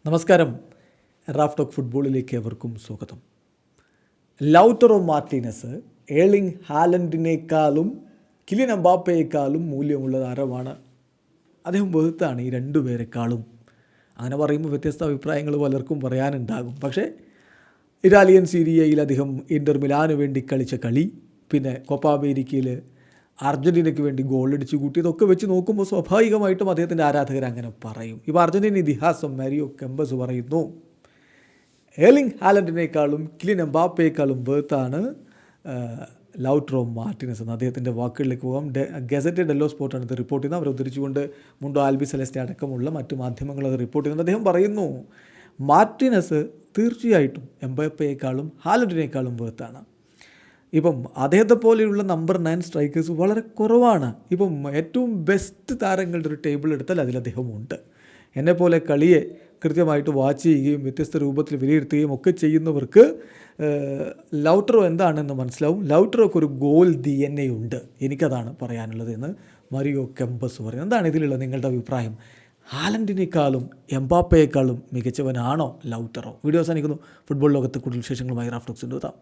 നമസ്കാരം. Raf talk ഫുട്ബോളിലേക്ക് എവർക്കും സ്വാഗതം. ലൗട്ടറോ മാർട്ടിനസ് ഏർലിംഗ് ഹാലൻഡിനേക്കാളും കിലിയൻ എംബാപ്പയേക്കാളും മൂല്യമുള്ള താരമാണ്. അദ്ദേഹം വെറുത്താണ് ഈ രണ്ടുപേരെക്കാളും. അങ്ങനെ പറയുമ്പോൾ വ്യത്യസ്ത അഭിപ്രായങ്ങൾ പലർക്കും പറയാനുണ്ടാകും. പക്ഷേ ഇറ്റാലിയൻ സീരിയയിൽ അദ്ദേഹം ഇൻ്റർ മിലാന് വേണ്ടി കളിച്ച കളി, പിന്നെ കോപ്പ അമേരിക്കയിൽ അർജൻറ്റീനയ്ക്ക് വേണ്ടി ഗോളടിച്ച് കൂട്ടി, ഇതൊക്കെ വെച്ച് നോക്കുമ്പോൾ സ്വാഭാവികമായിട്ടും അദ്ദേഹത്തിൻ്റെ ആരാധകർ അങ്ങനെ പറയും. ഇപ്പോൾ അർജൻറ്റീന ഇതിഹാസം മാരിയോ കെമ്പസ് പറയുന്നു, ഏർലിംഗ് ഹാലൻഡിനേക്കാളും കിലിയൻ എംബാപ്പയേക്കാളും വേർത്താണ് ലൗട്ടറോ മാർട്ടിനസ് എന്ന് അദ്ദേഹത്തിൻ്റെ വാക്കുകളിലേക്ക് പോകാം. ഗസറ്റ് ഡെല്ലോ സ്പോർട്ടാണ് ഇത് റിപ്പോർട്ട് ചെയ്യുന്നത്. അവർ ഉദ്ധരിച്ചുകൊണ്ട് മുണ്ടോ ആൽബി സെലസ്റ്റെ അടക്കമുള്ള മറ്റു മാധ്യമങ്ങൾ അത് റിപ്പോർട്ട് ചെയ്യുന്നത്. അദ്ദേഹം പറയുന്നു, മാർട്ടിനസ് തീർച്ചയായിട്ടും എംബാപ്പയേക്കാളും ഹാലൻഡിനേക്കാളും വേർത്താണ്. ഇപ്പം അദ്ദേഹത്തെ പോലെയുള്ള നമ്പർ 9 സ്ട്രൈക്കേഴ്സ് വളരെ കുറവാണ്. ഇപ്പം ഏറ്റവും ബെസ്റ്റ് താരങ്ങളുടെ ഒരു ടേബിൾ എടുത്താൽ അതിൽ അദ്ദേഹമുണ്ട്. എന്നെപ്പോലെ കളിയെ കൃത്യമായിട്ട് വാച്ച് ചെയ്യുകയും വ്യത്യസ്ത രൂപത്തിൽ വിലയിരുത്തുകയും ഒക്കെ ചെയ്യുന്നവർക്ക് ലൗട്ടറോ എന്താണെന്ന് മനസ്സിലാവും. ലൗട്ടറോക്ക് ഒരു ഗോൾ DNA ഉണ്ട്. എനിക്കതാണ് പറയാനുള്ളത് എന്ന് മാരിയോ കെമ്പസ് പറയുന്നത്. എന്താണ് ഇതിലുള്ള നിങ്ങളുടെ അഭിപ്രായം? ഹാലൻഡിനേക്കാളും എംബാപ്പയേക്കാളും മികച്ചവനാണോ ലൗട്ടറോ? വീഡിയോ അവസാനിക്കുന്നു. ഫുട്ബോൾ ലോകത്ത് കൂടുതൽ വിശേഷങ്ങളുമായി റാഫ് ടോക്സിൻ്റെ എത്താം.